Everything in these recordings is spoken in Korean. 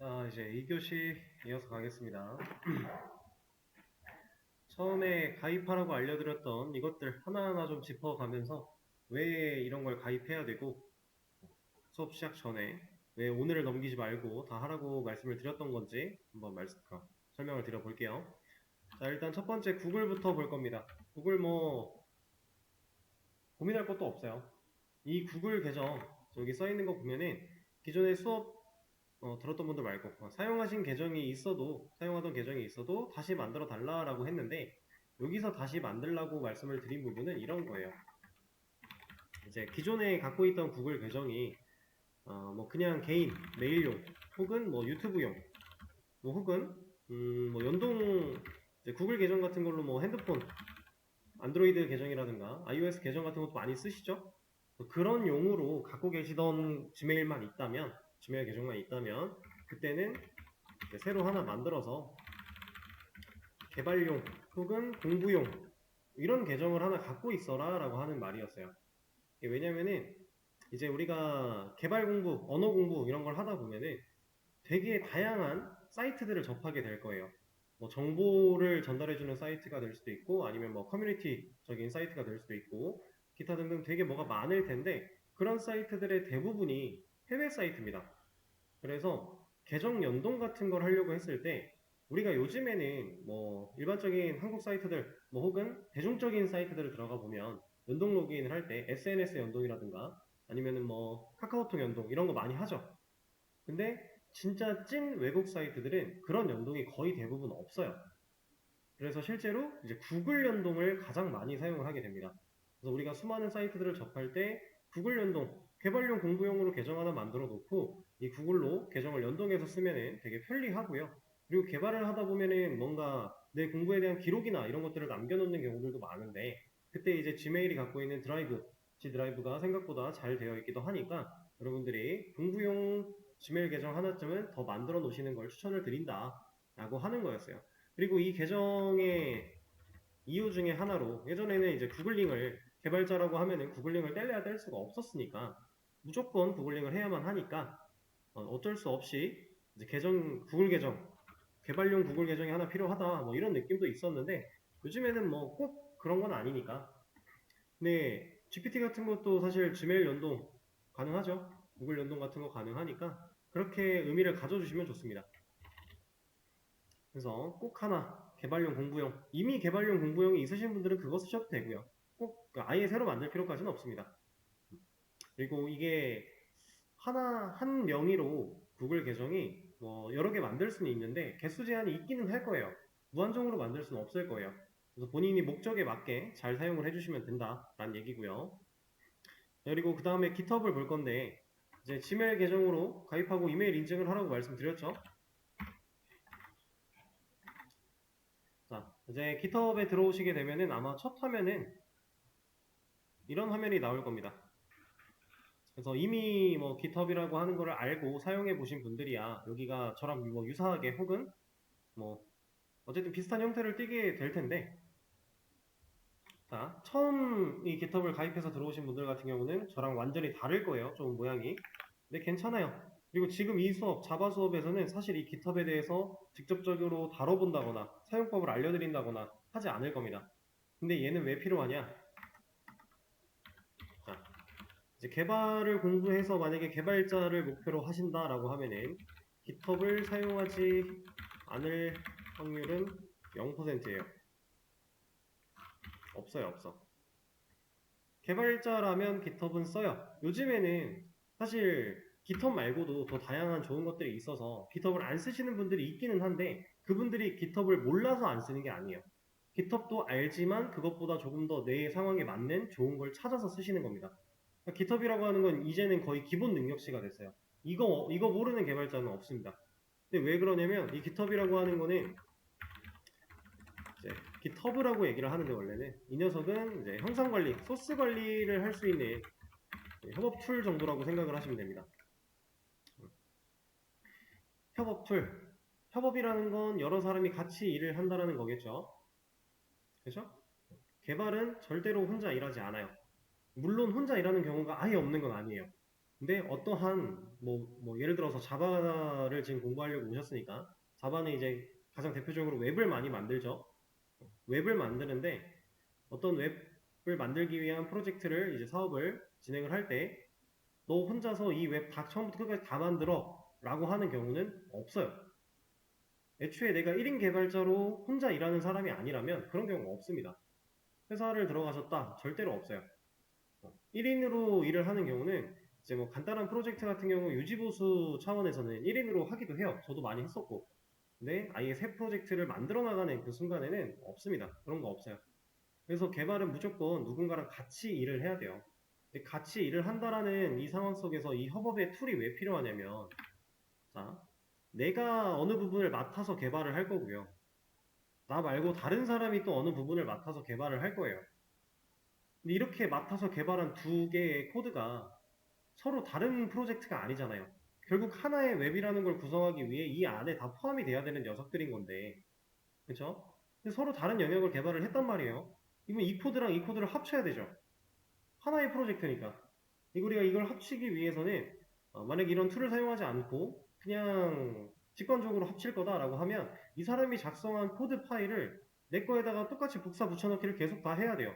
자, 이제 2교시 이어서 가겠습니다. 처음에 가입하라고 알려드렸던 이것들 하나하나 좀 짚어가면서 왜 이런 걸 가입해야 되고 수업 시작 전에 왜 오늘을 넘기지 말고 다 하라고 말씀을 드렸던 건지 한번 설명을 드려볼게요. 자, 일단 첫 번째 구글부터 볼 겁니다. 구글 뭐 고민할 것도 없어요. 이 구글 계정 저기 써있는 거 보면은 기존에 수업 들었던 분들 말고 사용하던 계정이 있어도 다시 만들어 달라라고 했는데, 여기서 다시 만들라고 말씀을 드린 부분은 이런 거예요. 이제 기존에 갖고 있던 구글 계정이 뭐 그냥 개인 메일용 혹은 뭐 유튜브용 뭐 혹은 뭐 연동 이제 구글 계정 같은 걸로 뭐 핸드폰 안드로이드 계정이라든가 iOS 계정 같은 것도 많이 쓰시죠? 그런 용으로 갖고 계시던 지메일 계정만 있다면 그때는 새로 하나 만들어서 개발용 혹은 공부용 이런 계정을 하나 갖고 있어라 라고 하는 말이었어요. 왜냐면은 이제 우리가 개발 공부, 언어 공부 이런 걸 하다 보면은 되게 다양한 사이트들을 접하게 될 거예요. 뭐 정보를 전달해주는 사이트가 될 수도 있고, 아니면 뭐 커뮤니티적인 사이트가 될 수도 있고, 기타 등등 되게 뭐가 많을 텐데, 그런 사이트들의 대부분이 해외 사이트입니다. 그래서 계정 연동 같은 걸 하려고 했을 때, 우리가 요즘에는 뭐 일반적인 한국 사이트들 뭐 혹은 대중적인 사이트들을 들어가 보면 연동 로그인을 할 때 SNS 연동이라든가 아니면은 뭐 카카오톡 연동 이런 거 많이 하죠. 근데 진짜 찐 외국 사이트들은 그런 연동이 거의 대부분 없어요. 그래서 실제로 이제 구글 연동을 가장 많이 사용을 하게 됩니다. 그래서 우리가 수많은 사이트들을 접할 때 구글 연동, 개발용 공부용으로 계정 하나 만들어 놓고 이 구글로 계정을 연동해서 쓰면은 되게 편리하고요. 그리고 개발을 하다 보면은 뭔가 내 공부에 대한 기록이나 이런 것들을 남겨놓는 경우들도 많은데, 그때 이제 지메일이 갖고 있는 G 드라이브가 생각보다 잘 되어 있기도 하니까 여러분들이 공부용 지메일 계정 하나쯤은 더 만들어 놓으시는 걸 추천을 드린다 라고 하는 거였어요. 그리고 이 계정의 이유 중에 하나로, 예전에는 이제 구글링을 개발자라고 하면은 구글링을 뗄래야 뗄 수가 없었으니까 무조건 구글링을 해야만 하니까 어쩔 수 없이 이제 구글 계정, 개발용 구글 계정이 하나 필요하다 뭐 이런 느낌도 있었는데, 요즘에는 뭐 꼭 그런 건 아니니까. 근데 GPT 같은 것도 사실 지메일 연동 가능하죠. 구글 연동 같은 거 가능하니까 그렇게 의미를 가져주시면 좋습니다. 그래서 꼭 하나 개발용 공부용, 이미 개발용 공부용이 있으신 분들은 그거 쓰셔도 되고요. 꼭 아예 새로 만들 필요까지는 없습니다. 그리고 이게 한 명의로 구글 계정이 뭐 여러 개 만들 수는 있는데 개수 제한이 있기는 할 거예요. 무한정으로 만들 수는 없을 거예요. 그래서 본인이 목적에 맞게 잘 사용을 해주시면 된다라는 얘기고요. 그리고 그 다음에 GitHub을 볼 건데, 이제 지메일 계정으로 가입하고 이메일 인증을 하라고 말씀드렸죠. 자, 이제 GitHub에 들어오시게 되면은 아마 첫 화면은 이런 화면이 나올 겁니다. 그래서 이미 뭐 GitHub이라고 하는 거를 알고 사용해 보신 분들이야 여기가 저랑 뭐 유사하게 혹은 뭐 어쨌든 비슷한 형태를 띠게 될 텐데, 자, 처음 이 GitHub을 가입해서 들어오신 분들 같은 경우는 저랑 완전히 다를 거예요. 좀 모양이. 근데 괜찮아요. 그리고 지금 이 수업, 자바 수업에서는 사실 이 GitHub에 대해서 직접적으로 다뤄본다거나 사용법을 알려드린다거나 하지 않을 겁니다. 근데 얘는 왜 필요하냐? 자, 이제 개발을 공부해서 만약에 개발자를 목표로 하신다라고 하면은 GitHub을 사용하지 않을 확률은 0%예요. 없어요, 없어. 개발자라면 GitHub은 써요. 요즘에는 사실 GitHub 말고도 더 다양한 좋은 것들이 있어서 GitHub을 안 쓰시는 분들이 있기는 한데, 그분들이 GitHub을 몰라서 안 쓰는 게 아니에요. GitHub도 알지만 그것보다 조금 더 내 상황에 맞는 좋은 걸 찾아서 쓰시는 겁니다. GitHub이라고 하는 건 이제는 거의 기본 능력치가 됐어요. 이거 모르는 개발자는 없습니다. 근데 왜 그러냐면 이 GitHub이라고 하는 거는 이제 GitHub라고 얘기를 하는데, 원래는 이 녀석은 이제 형상 관리, 소스 관리를 할 수 있는 협업 툴 정도라고 생각을 하시면 됩니다. 협업 툴. 협업이라는 건 여러 사람이 같이 일을 한다는 거겠죠. 그죠? 개발은 절대로 혼자 일하지 않아요. 물론 혼자 일하는 경우가 아예 없는 건 아니에요. 근데 어떠한 예를 들어서 자바를 지금 공부하려고 오셨으니까 자바는 이제 가장 대표적으로 웹을 많이 만들죠. 웹을 만드는데 어떤 웹을 만들기 위한 프로젝트를 이제 사업을 진행을 할 때 너 혼자서 이 웹 다 처음부터 끝까지 다 만들어 라고 하는 경우는 없어요. 애초에 내가 1인 개발자로 혼자 일하는 사람이 아니라면 그런 경우가 없습니다. 회사를 들어가셨다 절대로 없어요. 1인으로 일을 하는 경우는 이제 뭐 간단한 프로젝트 같은 경우 유지보수 차원에서는 1인으로 하기도 해요. 저도 많이 했었고. 근데 아예 새 프로젝트를 만들어 나가는 그 순간에는 없습니다. 그런 거 없어요. 그래서 개발은 무조건 누군가랑 같이 일을 해야 돼요. 근데 같이 일을 한다라는 이 상황 속에서 이 협업의 툴이 왜 필요하냐면, 자, 내가 어느 부분을 맡아서 개발을 할 거고요. 나 말고 다른 사람이 또 어느 부분을 맡아서 개발을 할 거예요. 근데 이렇게 맡아서 개발한 두 개의 코드가 서로 다른 프로젝트가 아니잖아요. 결국 하나의 웹이라는 걸 구성하기 위해 이 안에 다 포함이 돼야 되는 녀석들인 건데, 그쵸? 근데 서로 다른 영역을 개발을 했단 말이에요. 이건 이 코드랑 이 코드를 합쳐야 되죠. 하나의 프로젝트니까. 우리가 이걸 합치기 위해서는 만약 이런 툴을 사용하지 않고 그냥 직관적으로 합칠 거다라고 하면 이 사람이 작성한 코드 파일을 내 거에다가 똑같이 복사 붙여넣기를 계속 다 해야 돼요.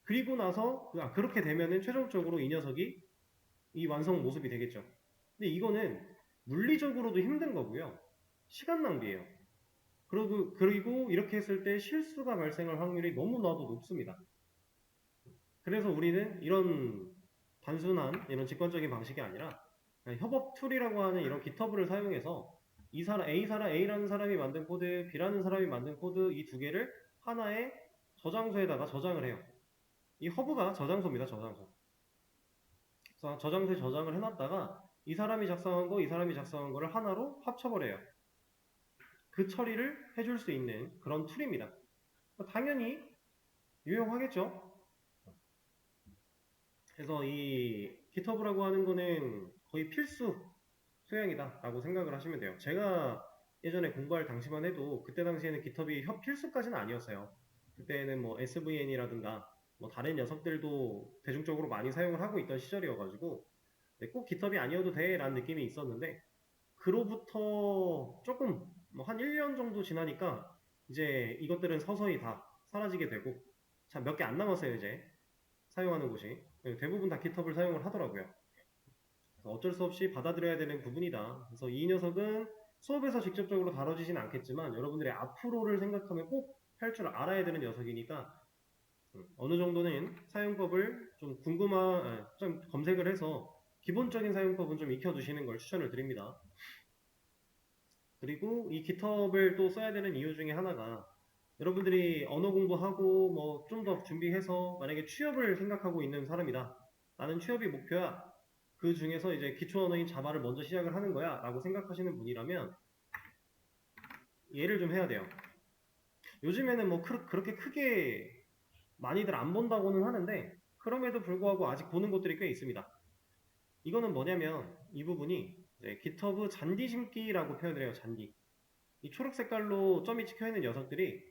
그리고 나서 그렇게 되면은 최종적으로 이 녀석이 이 완성 모습이 되겠죠. 근데 이거는 물리적으로도 힘든 거고요. 시간 낭비예요. 그리고 이렇게 했을 때 실수가 발생할 확률이 너무나도 높습니다. 그래서 우리는 이런 단순한 이런 직관적인 방식이 아니라 협업 툴이라고 하는 이런 GitHub를 사용해서 A라는 사람이 만든 코드, B라는 사람이 만든 코드 이 두 개를 하나의 저장소에다가 저장을 해요. 이 허브가 저장소입니다, 저장소. 그래서 저장소에 저장을 해놨다가 이 사람이 작성한 거, 이 사람이 작성한 거를 하나로 합쳐버려요. 그 처리를 해줄 수 있는 그런 툴입니다. 당연히 유용하겠죠? 그래서 이 GitHub라고 하는 거는 거의 필수 소양이다 라고 생각을 하시면 돼요. 제가 예전에 공부할 당시만 해도 그때 당시에는 GitHub이 필수까지는 아니었어요. 그때는 뭐 SVN이라든가 뭐 다른 녀석들도 대중적으로 많이 사용을 하고 있던 시절이어가지고 꼭 GitHub이 아니어도 돼 라는 느낌이 있었는데 그로부터 조금 뭐 한 1년 정도 지나니까 이제 이것들은 서서히 다 사라지게 되고 참 몇 개 안 남았어요 이제 사용하는 곳이 대부분 다 GitHub을 사용을 하더라고요. 어쩔 수 없이 받아들여야 되는 부분이다. 그래서 이 녀석은 수업에서 직접적으로 다뤄지진 않겠지만 여러분들의 앞으로를 생각하면 꼭 할 줄 알아야 되는 녀석이니까 어느 정도는 사용법을 좀 검색을 해서 기본적인 사용법은 좀 익혀두시는 걸 추천을 드립니다. 그리고 이 GitHub을 또 써야 되는 이유 중에 하나가 여러분들이 언어 공부하고 뭐 좀 더 준비해서 만약에 취업을 생각하고 있는 사람이다. 나는 취업이 목표야. 그 중에서 이제 기초 언어인 자바를 먼저 시작을 하는 거야 라고 생각하시는 분이라면 이해를 좀 해야 돼요. 요즘에는 뭐 그렇게 크게 많이들 안 본다고는 하는데 그럼에도 불구하고 아직 보는 곳들이 꽤 있습니다. 이거는 뭐냐면 이 부분이 이제 GitHub 잔디 심기라고 표현을 해요. 잔디. 이 초록 색깔로 점이 찍혀 있는 녀석들이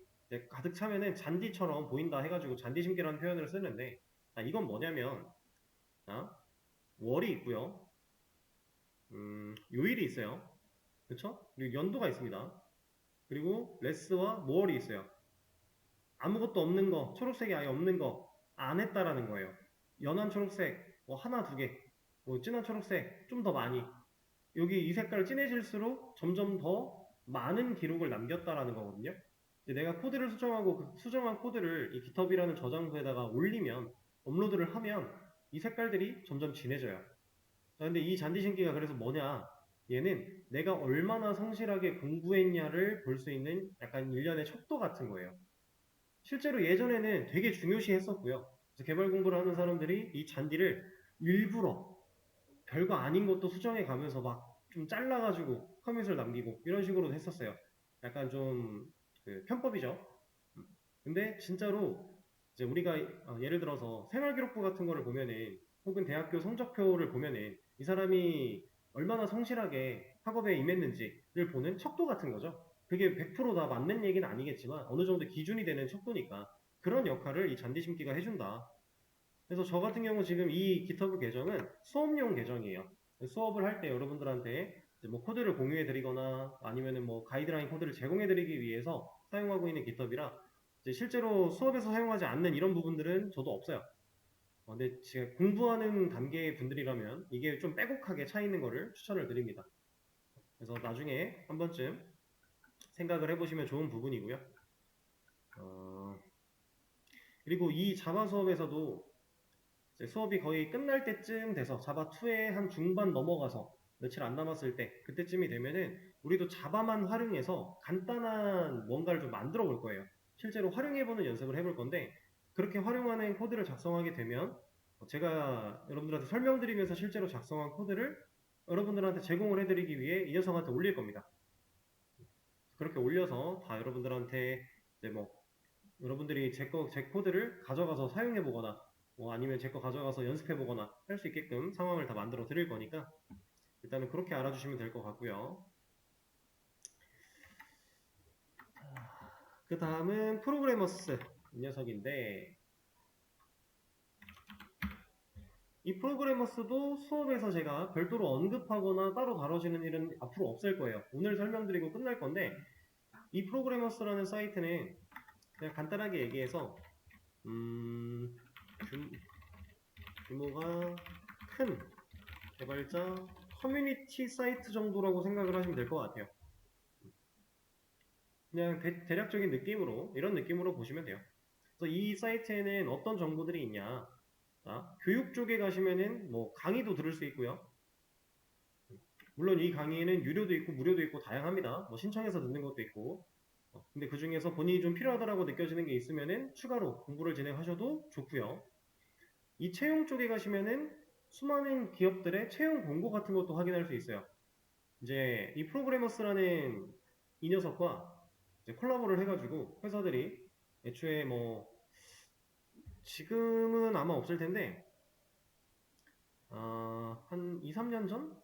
가득 차면은 잔디처럼 보인다 해가지고 잔디 심기라는 표현을 쓰는데 이건 뭐냐면 월이 있고요. 요일이 있어요. 그쵸? 그리고 연도가 있습니다. 그리고 레스와 모어리 있어요. 아무것도 없는 거, 초록색이 아예 없는 거 안 했다라는 거예요. 연한 초록색 뭐 하나 두 개, 뭐 진한 초록색 좀 더 많이. 여기 이 색깔 진해질수록 점점 더 많은 기록을 남겼다라는 거거든요. 이제 내가 코드를 수정하고 그 수정한 코드를 이 GitHub이라는 저장소에다가 올리면 업로드를 하면 이 색깔들이 점점 진해져요. 근데 이 잔디 신기가 그래서 뭐냐? 얘는 내가 얼마나 성실하게 공부했냐를 볼 수 있는 약간 일련의 척도 같은 거예요. 실제로 예전에는 되게 중요시 했었고요. 그래서 개발 공부를 하는 사람들이 이 잔디를 일부러 별거 아닌 것도 수정해 가면서 막 좀 잘라가지고 커밋을 남기고 이런 식으로 했었어요. 약간 좀그 편법이죠. 근데 진짜로 이제 우리가 예를 들어서 생활기록부 같은 거를 보면은 혹은 대학교 성적표를 보면은 이 사람이 얼마나 성실하게 학업에 임했는지를 보는 척도 같은 거죠. 그게 100%다 맞는 얘기는 아니겠지만 어느 정도 기준이 되는 척도니까 그런 역할을 이 잔디 심기가 해준다. 그래서 저 같은 경우 지금 이 GitHub 계정은 수업용 계정이에요. 수업을 할 때 여러분들한테 이제 뭐 코드를 공유해 드리거나 아니면은 뭐 가이드라인 코드를 제공해 드리기 위해서 사용하고 있는 GitHub이라 이제 실제로 수업에서 사용하지 않는 이런 부분들은 저도 없어요. 근데 제가 공부하는 단계의 분들이라면 이게 좀 빼곡하게 차 있는 거를 추천을 드립니다. 그래서 나중에 한 번쯤 생각을 해보시면 좋은 부분이고요. 그리고 이 자바 수업에서도 이제 수업이 거의 끝날 때쯤 돼서 자바2의 한 중반 넘어가서 며칠 안 남았을 때 그때쯤이 되면은 우리도 자바만 활용해서 간단한 뭔가를 좀 만들어 볼 거예요. 실제로 활용해보는 연습을 해볼 건데 그렇게 활용하는 코드를 작성하게 되면 제가 여러분들한테 설명드리면서 실제로 작성한 코드를 여러분들한테 제공을 해드리기 위해 이 녀석한테 올릴 겁니다. 그렇게 올려서 다 여러분들한테 이제 뭐 여러분들이 제 코드를 가져가서 사용해 보거나 뭐 아니면 제 거 가져가서 연습해 보거나 할 수 있게끔 상황을 다 만들어 드릴 거니까 일단은 그렇게 알아주시면 될 것 같고요. 그 다음은 프로그래머스 이 녀석인데 이 프로그래머스도 수업에서 제가 별도로 언급하거나 따로 다뤄지는 일은 앞으로 없을 거예요. 오늘 설명드리고 끝날 건데 이 프로그래머스라는 사이트는 그냥 간단하게 얘기해서 규모가 큰 개발자 커뮤니티 사이트 정도라고 생각을 하시면 될 것 같아요. 그냥 대략적인 느낌으로 이런 느낌으로 보시면 돼요. 그래서 이 사이트에는 어떤 정보들이 있냐? 교육 쪽에 가시면은 뭐 강의도 들을 수 있고요. 물론 이 강의에는 유료도 있고 무료도 있고 다양합니다. 뭐 신청해서 듣는 것도 있고. 근데 그 중에서 본인이 좀 필요하다라고 느껴지는 게 있으면은 추가로 공부를 진행하셔도 좋고요. 이 채용 쪽에 가시면은 수많은 기업들의 채용 공고 같은 것도 확인할 수 있어요. 이제 이 프로그래머스라는 이 녀석과 이제 콜라보를 해가지고 회사들이 애초에 뭐 지금은 아마 없을 텐데 한 2, 3년 전?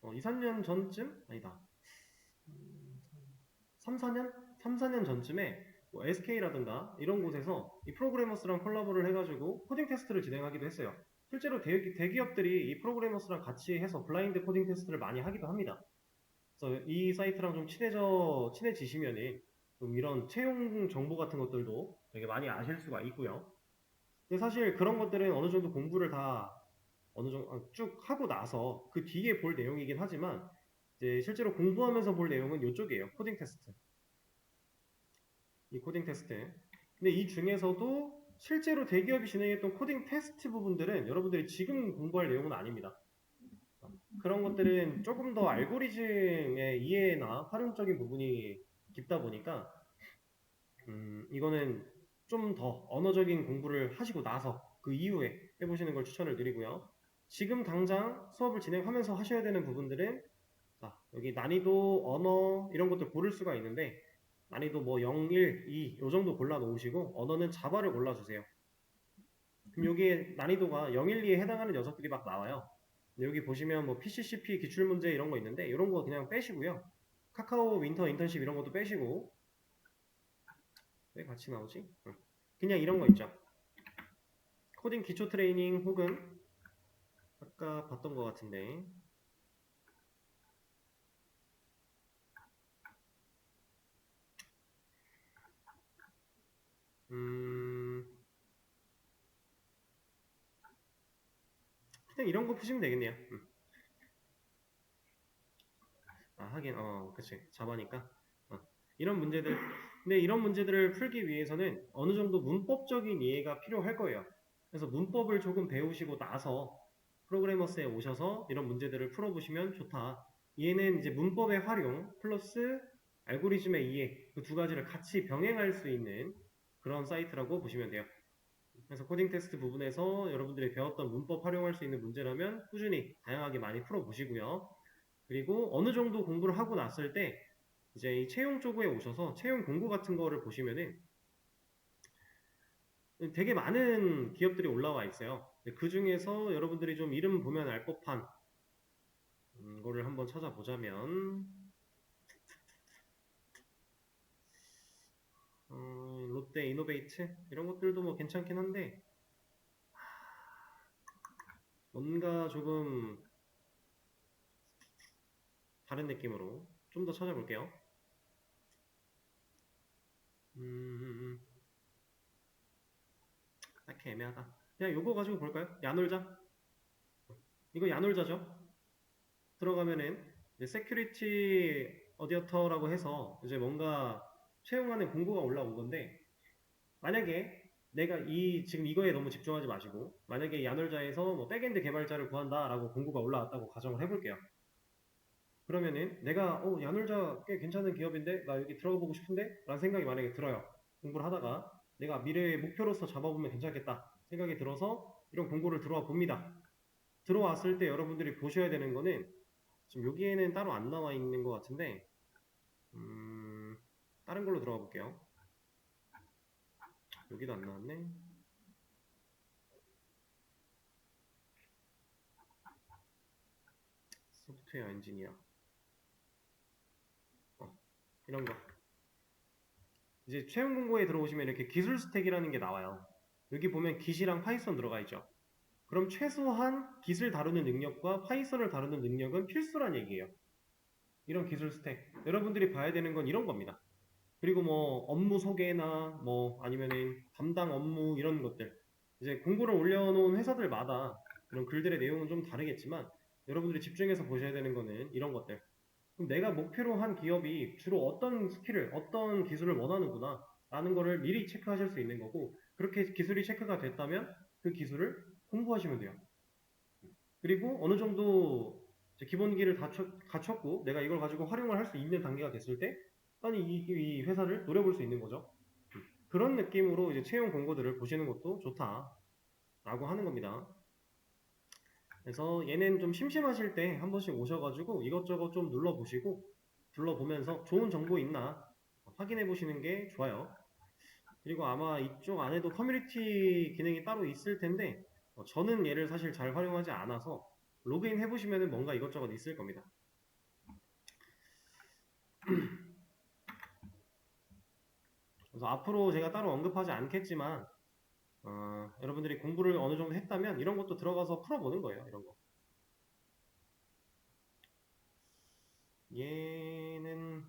2, 3년 전쯤? 아니다. 3, 4년? 3, 4년 전쯤에 뭐 SK라든가 이런 곳에서 이 프로그래머스랑 콜라보를 해가지고 코딩 테스트를 진행하기도 했어요. 실제로 대기업들이 이 프로그래머스랑 같이 해서 블라인드 코딩 테스트를 많이 하기도 합니다. 그래서 이 사이트랑 좀 친해지시면은 좀 이런 채용 정보 같은 것들도 되게 많이 아실 수가 있고요. 근데 사실 그런 것들은 어느 정도 공부를 다 어느 정도 쭉 하고 나서 그 뒤에 볼 내용이긴 하지만 이제 실제로 공부하면서 볼 내용은 이쪽이에요. 코딩 테스트. 이 코딩 테스트. 근데 이 중에서도 실제로 대기업이 진행했던 코딩 테스트 부분들은 여러분들이 지금 공부할 내용은 아닙니다. 그런 것들은 조금 더 알고리즘의 이해나 활용적인 부분이 깊다 보니까 이거는 좀 더 언어적인 공부를 하시고 나서 그 이후에 해보시는 걸 추천을 드리고요. 지금 당장 수업을 진행하면서 하셔야 되는 부분들은 여기 난이도, 언어 이런 것들 고를 수가 있는데 난이도 뭐 0, 1, 2 이 정도 골라 놓으시고 언어는 자바를 골라주세요. 그럼 여기에 난이도가 0, 1, 2에 해당하는 녀석들이 막 나와요. 여기 보시면 뭐 PCCP 기출문제 이런 거 있는데 이런 거 그냥 빼시고요. 카카오 윈터 인턴십 이런 것도 빼시고 왜 같이 나오지? 그냥 이런 거 있죠. 코딩 기초 트레이닝 혹은 아까 봤던 것 같은데 그냥 이런 거 푸시면 되겠네요. 하긴 그치 자바니까 이런 문제들 근데 이런 문제들을 풀기 위해서는 어느 정도 문법적인 이해가 필요할 거예요. 그래서 문법을 조금 배우시고 나서 프로그래머스에 오셔서 이런 문제들을 풀어보시면 좋다. 얘는 이제 문법의 활용 플러스 알고리즘의 이해 그 두 가지를 같이 병행할 수 있는 그런 사이트라고 보시면 돼요. 그래서 코딩 테스트 부분에서 여러분들이 배웠던 문법 활용할 수 있는 문제라면 꾸준히 다양하게 많이 풀어보시고요. 그리고 어느 정도 공부를 하고 났을 때 이제 이 채용 쪽에 오셔서 채용 공고 같은 거를 보시면은 되게 많은 기업들이 올라와 있어요. 그 중에서 여러분들이 좀 이름 보면 알 법한 거를 한번 찾아보자면 롯데 이노베이트 이런 것들도 뭐 괜찮긴 한데 뭔가 조금 다른 느낌으로 좀 더 찾아볼게요. 딱히 애매하다. 그냥 요거 가지고 볼까요? 야놀자? 이거 야놀자죠? 들어가면은 이제 세큐리티 어디어터라고 해서 이제 뭔가 채용하는 공고가 올라온 건데, 만약에 내가 지금 이거에 너무 집중하지 마시고, 만약에 야놀자에서 뭐 백엔드 개발자를 구한다라고 공고가 올라왔다고 가정을 해볼게요. 그러면은 내가 야놀자 꽤 괜찮은 기업인데 나 여기 들어가 보고 싶은데 라는 생각이 만약에 들어요. 공부를 하다가 내가 미래의 목표로서 잡아보면 괜찮겠다 생각이 들어서 이런 공고를 들어와 봅니다. 들어왔을 때 여러분들이 보셔야 되는 거는, 지금 여기에는 따로 안 나와 있는 것 같은데, 다른 걸로 들어가 볼게요. 여기도 안 나왔네. 소프트웨어 엔지니어. 이런 거. 이제 채용 공고에 들어오시면 이렇게 기술 스택이라는 게 나와요. 여기 보면 깃이랑 파이썬 들어가 있죠. 그럼 최소한 깃을 다루는 능력과 파이썬을 다루는 능력은 필수란 얘기예요. 이런 기술 스택. 여러분들이 봐야 되는 건 이런 겁니다. 그리고 뭐 업무 소개나 뭐 아니면은 담당 업무 이런 것들. 이제 공고를 올려놓은 회사들마다 그런 글들의 내용은 좀 다르겠지만 여러분들이 집중해서 보셔야 되는 거는 이런 것들. 그럼 내가 목표로 한 기업이 주로 어떤 스킬을, 어떤 기술을 원하는구나 라는 거를 미리 체크하실 수 있는 거고, 그렇게 기술이 체크가 됐다면 그 기술을 공부하시면 돼요. 그리고 어느 정도 기본기를 갖췄고 내가 이걸 가지고 활용을 할 수 있는 단계가 됐을 때 아니 이 회사를 노려볼 수 있는 거죠. 그런 느낌으로 이제 채용 공고들을 보시는 것도 좋다라고 하는 겁니다. 그래서 얘는 좀 심심하실 때 한 번씩 오셔가지고 이것저것 좀 눌러보시고 둘러보면서 좋은 정보 있나 확인해 보시는 게 좋아요. 그리고 아마 이쪽 안에도 커뮤니티 기능이 따로 있을 텐데 저는 얘를 사실 잘 활용하지 않아서 로그인 해보시면 뭔가 이것저것 있을 겁니다. 그래서 앞으로 제가 따로 언급하지 않겠지만 여러분들이 공부를 어느 정도 했다면 이런 것도 들어가서 풀어보는 거예요. 이런 거. 얘는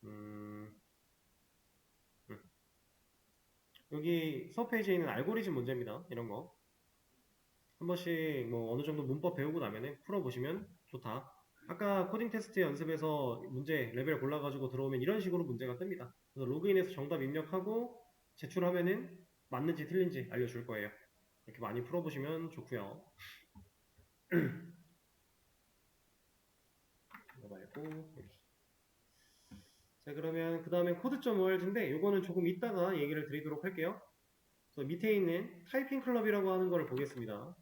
음, 음. 여기 수업 페이지에 있는 알고리즘 문제입니다. 이런 거. 한 번씩 뭐 어느 정도 문법 배우고 나면은 풀어보시면 좋다. 아까 코딩 테스트 연습에서 문제 레벨 골라가지고 들어오면 이런 식으로 문제가 뜹니다. 그래서 로그인해서 정답 입력하고 제출하면은 맞는지 틀린지 알려줄 거예요. 이렇게 많이 풀어보시면 좋고요. 이거 말고 여기. 자, 그러면 그 다음에 코드.org인데 요거는 조금 이따가 얘기를 드리도록 할게요. 그래서 밑에 있는 타이핑 클럽이라고 하는 거를 보겠습니다.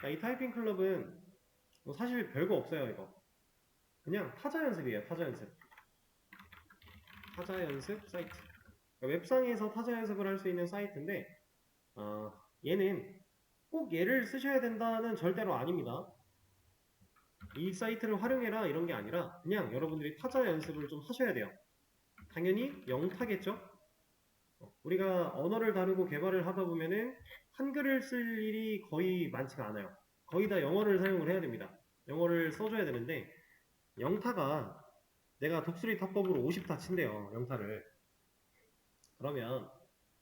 자, 이 타이핑 클럽은 뭐 사실 별거 없어요. 이거 그냥 타자 연습이에요. 타자 연습. 타자 연습 사이트. 그러니까 웹상에서 타자 연습을 할 수 있는 사이트인데 얘는 꼭 얘를 쓰셔야 된다는 절대로 아닙니다. 이 사이트를 활용해라 이런 게 아니라 그냥 여러분들이 타자 연습을 좀 하셔야 돼요. 당연히 영타겠죠? 우리가 언어를 다루고 개발을 하다 보면은 한글을 쓸 일이 거의 많지가 않아요. 거의 다 영어를 사용을 해야 됩니다. 영어를 써줘야 되는데 영타가 내가 독수리 타법으로 50타 친대요. 영타를. 그러면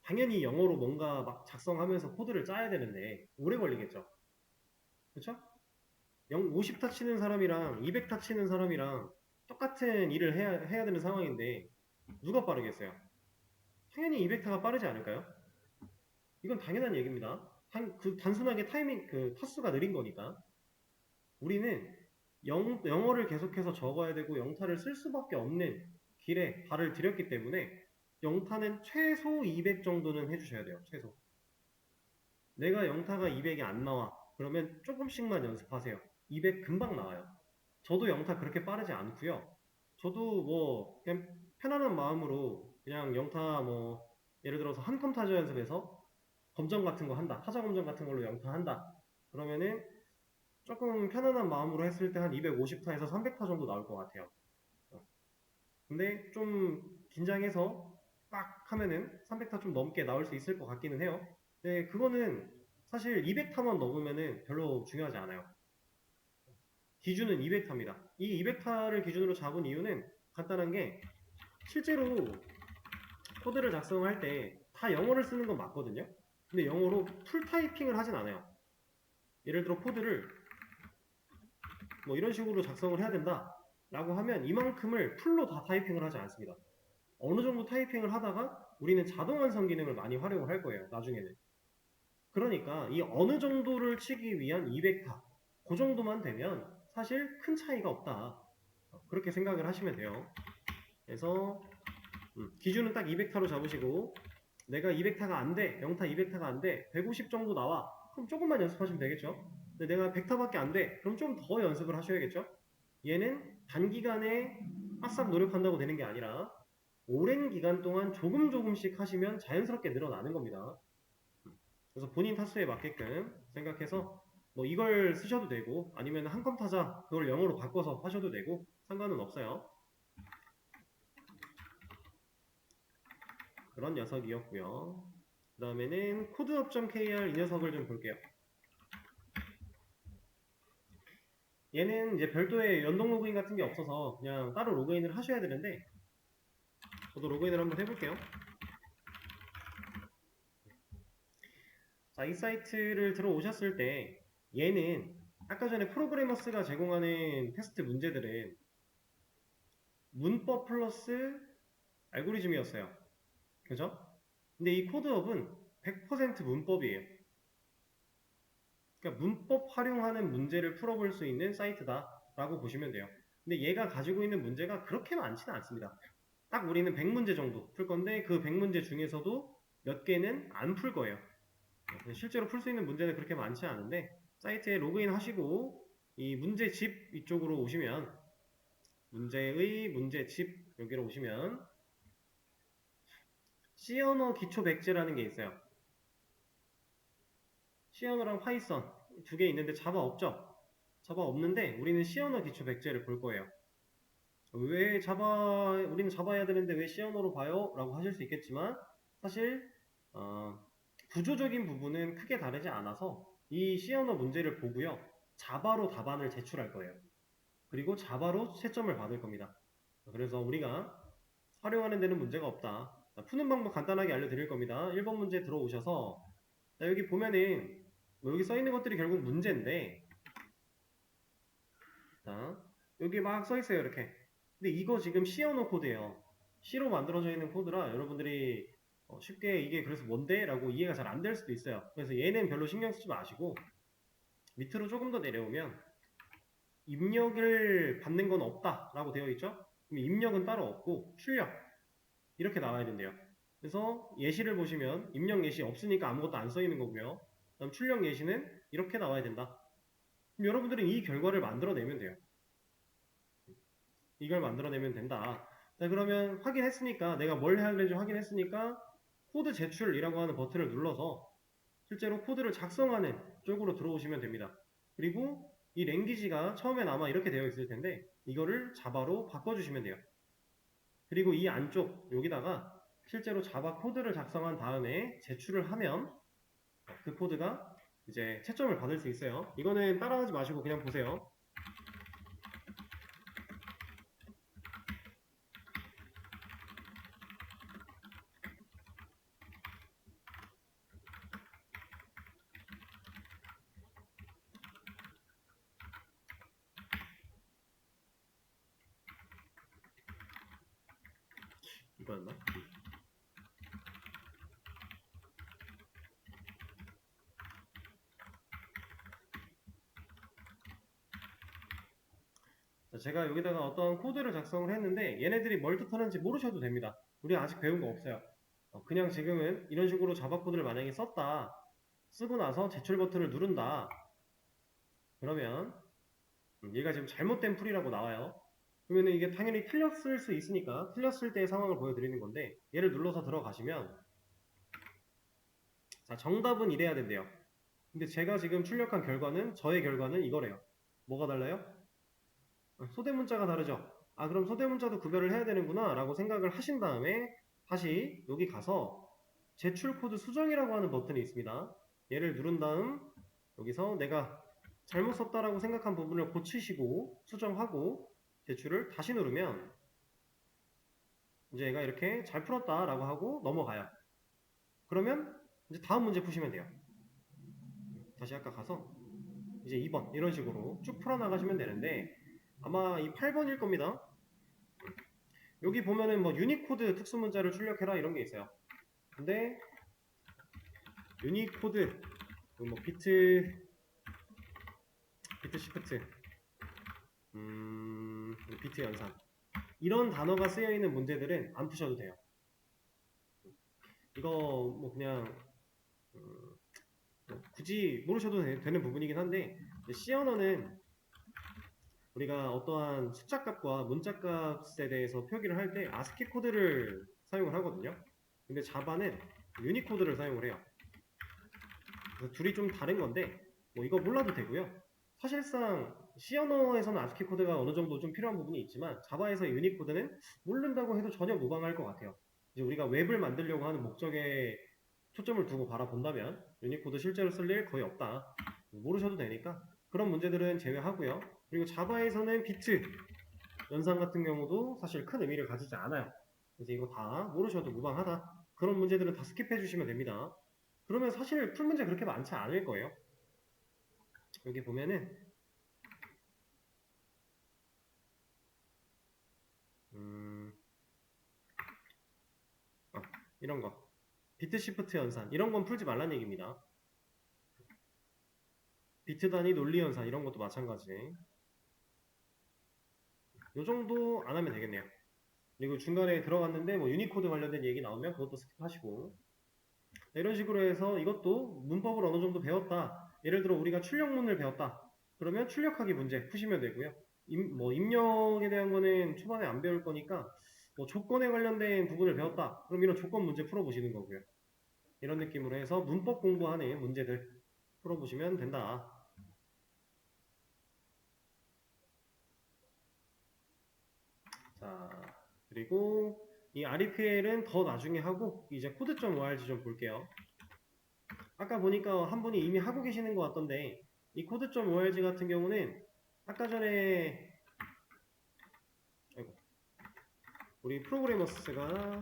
당연히 영어로 뭔가 막 작성하면서 코드를 짜야 되는데 오래 걸리겠죠. 그렇죠? 50타 치는 사람이랑 200타 치는 사람이랑 똑같은 일을 해야 되는 상황인데 누가 빠르겠어요? 당연히 200타가 빠르지 않을까요? 이건 당연한 얘기입니다. 단순하게 타수가 느린 거니까. 우리는 영어를 계속해서 적어야 되고 영타를 쓸 수밖에 없는 길에 발을 들였기 때문에 영타는 최소 200 정도는 해주셔야 돼요. 최소. 내가 영타가 200이 안 나와. 그러면 조금씩만 연습하세요. 200 금방 나와요. 저도 영타 그렇게 빠르지 않고요. 저도 뭐 그냥 편안한 마음으로 그냥 영타 뭐 예를 들어서 한 컴 타자 연습해서 검정 같은 거 한다. 타자 검정 같은 걸로 영타 한다. 그러면은 조금 편안한 마음으로 했을 때 한 250타에서 300타 정도 나올 것 같아요. 근데 좀 긴장해서 딱 하면은 300타 좀 넘게 나올 수 있을 것 같기는 해요. 네, 그거는 사실 200타만 넘으면은 별로 중요하지 않아요. 기준은 200타입니다. 이 200타를 기준으로 잡은 이유는 간단한 게 실제로 코드를 작성할 때 다 영어를 쓰는 건 맞거든요. 근데 영어로 풀 타이핑을 하진 않아요. 예를 들어 코드를 뭐 이런 식으로 작성을 해야 된다 라고 하면 이만큼을 풀로 다 타이핑을 하지 않습니다. 어느 정도 타이핑을 하다가 우리는 자동 완성 기능을 많이 활용을 할 거예요. 나중에는. 그러니까 이 어느 정도를 치기 위한 200타 그 정도만 되면 사실 큰 차이가 없다. 그렇게 생각을 하시면 돼요. 그래서 기준은 딱 200타로 잡으시고 내가 200타가 안 돼. 0타 200타가 안 돼. 150 정도 나와. 그럼 조금만 연습하시면 되겠죠. 근데 내가 100타밖에 안 돼. 그럼 좀 더 연습을 하셔야겠죠. 얘는 단기간에 바싹 노력한다고 되는 게 아니라 오랜 기간 동안 조금씩 하시면 자연스럽게 늘어나는 겁니다. 그래서 본인 타수에 맞게끔 생각해서 뭐 이걸 쓰셔도 되고 아니면 한 컴 타자 그걸 영어로 바꿔서 하셔도 되고 상관은 없어요. 그런 녀석이었고요. 그 다음에는 코드업.kr 이 녀석을 좀 볼게요. 얘는 이제 별도의 연동 로그인 같은 게 없어서 그냥 따로 로그인을 하셔야 되는데 저도 로그인을 한번 해볼게요. 자, 이 사이트를 들어오셨을 때 얘는 아까 전에 프로그래머스가 제공하는 테스트 문제들은 문법 플러스 알고리즘이었어요. 그죠? 근데 이 코드업은 100% 문법이에요. 그러니까 문법 활용하는 문제를 풀어볼 수 있는 사이트다 라고 보시면 돼요. 근데 얘가 가지고 있는 문제가 그렇게 많지는 않습니다. 딱 우리는 100문제 정도 풀 건데 그 100문제 중에서도 몇 개는 안 풀 거예요. 실제로 풀 수 있는 문제는 그렇게 많지 않은데 사이트에 로그인 하시고 이 문제집 이쪽으로 오시면 문제의 문제집 여기로 오시면 C 언어 기초 백제라는 게 있어요. C 언어랑 파이썬 두 개 있는데 자바 없죠? 자바 없는데 우리는 C 언어 기초 백제를 볼 거예요. 왜 자바 우리는 자바 해야 되는데 왜 C 언어로 봐요? 라고 하실 수 있겠지만 사실 구조적인 부분은 크게 다르지 않아서 이 C 언어 문제를 보고요. 자바로 답안을 제출할 거예요. 그리고 자바로 채점을 받을 겁니다. 그래서 우리가 활용하는 데는 문제가 없다. 푸는 방법 간단하게 알려드릴 겁니다. 1번 문제 들어오셔서 여기 보면은 뭐 여기 써있는 것들이 결국 문제인데 자, 여기 막 써있어요 이렇게. 근데 이거 지금 C 언어 코드예요. C로 만들어져 있는 코드라 여러분들이 쉽게 이게 그래서 뭔데? 라고 이해가 잘 안 될 수도 있어요. 그래서 얘는 별로 신경 쓰지 마시고 밑으로 조금 더 내려오면 입력을 받는 건 없다 라고 되어 있죠. 그럼 입력은 따로 없고 출력 이렇게 나와야 된대요. 그래서 예시를 보시면 입력 예시 없으니까 아무것도 안 써있는 거고요. 그다음 출력 예시는 이렇게 나와야 된다. 그럼 여러분들은 이 결과를 만들어내면 돼요. 이걸 만들어내면 된다. 자, 그러면 확인했으니까 내가 뭘 해야 되는지 확인했으니까 코드 제출이라고 하는 버튼을 눌러서 실제로 코드를 작성하는 쪽으로 들어오시면 됩니다. 그리고 이 랭귀지가 처음엔 아마 이렇게 되어 있을 텐데 이거를 자바로 바꿔주시면 돼요. 그리고 이 안쪽 여기다가 실제로 자바 코드를 작성한 다음에 제출을 하면 그 코드가 이제 채점을 받을 수 있어요. 이거는 따라하지 마시고 그냥 보세요. 이거였나? 자, 제가 여기다가 어떤 코드를 작성을 했는데 얘네들이 뭘 뜻하는지 모르셔도 됩니다. 우리 아직 배운 거 없어요. 그냥 지금은 이런 식으로 자바 코드를 만약에 썼다. 쓰고 나서 제출 버튼을 누른다. 그러면 얘가 지금 잘못된 풀이라고 나와요. 그러면 이게 당연히 틀렸을 수 있으니까 틀렸을 때의 상황을 보여드리는 건데 얘를 눌러서 들어가시면 자, 정답은 이래야 된대요. 근데 제가 지금 출력한 결과는 저의 결과는 이거래요. 뭐가 달라요? 소대문자가 다르죠. 아 그럼 소대문자도 구별을 해야 되는구나 라고 생각을 하신 다음에 다시 여기 가서 제출 코드 수정이라고 하는 버튼이 있습니다. 얘를 누른 다음 여기서 내가 잘못 썼다라고 생각한 부분을 고치시고 수정하고 제출을 다시 누르면 이제 얘가 이렇게 잘 풀었다라고 하고 넘어가요. 그러면 이제 다음 문제 푸시면 돼요. 다시 아까 가서 이제 2번 이런 식으로 쭉 풀어나가시면 되는데 아마 이 8번일 겁니다. 여기 보면은 뭐 유니코드 특수문자를 출력해라 이런 게 있어요. 근데 유니코드 뭐 비트 시프트 비트 연산 이런 단어가 쓰여 있는 문제들은 안 푸셔도 돼요. 이거 뭐 그냥 굳이 모르셔도 되는 부분이긴 한데 C 언어는 우리가 어떠한 숫자값과 문자값에 대해서 표기를 할 때 ASCII 코드를 사용을 하거든요. 근데 자바는 유니코드를 사용을 해요. 그래서 둘이 좀 다른 건데 뭐 이거 몰라도 되고요. 사실상 C 언어에서는 ASCII 코드가 어느 정도 좀 필요한 부분이 있지만 자바에서 유니코드는 모른다고 해도 전혀 무방할 것 같아요. 이제 우리가 웹을 만들려고 하는 목적에 초점을 두고 바라본다면 유니코드 실제로 쓸 일 거의 없다. 모르셔도 되니까 그런 문제들은 제외하고요. 그리고 자바에서는 비트 연산 같은 경우도 사실 큰 의미를 가지지 않아요. 그래서 이거 다 모르셔도 무방하다. 그런 문제들은 다 스킵해 주시면 됩니다. 그러면 사실 풀 문제 그렇게 많지 않을 거예요. 여기 보면은 이런 거 비트 시프트 연산 이런 건 풀지 말란 얘기입니다. 비트 단위 논리 연산 이런 것도 마찬가지. 요 정도 안 하면 되겠네요. 그리고 중간에 들어갔는데 뭐 유니코드 관련된 얘기 나오면 그것도 스킵하시고 이런 식으로 해서 이것도 문법을 어느 정도 배웠다. 예를 들어 우리가 출력문을 배웠다. 그러면 출력하기 문제 푸시면 되고요. 입력에 대한 거는 초반에 안 배울 거니까 뭐 조건에 관련된 부분을 배웠다. 그럼 이런 조건 문제 풀어보시는 거고요. 이런 느낌으로 해서 문법 공부하는 문제들 풀어보시면 된다. 자, 그리고 이 REPL은 더 나중에 하고 이제 코드.org 좀 볼게요. 아까 보니까 한 분이 이미 하고 계시는 것 같던데 이 코드.org 같은 경우는 아까 전에 아이고, 우리 프로그래머스가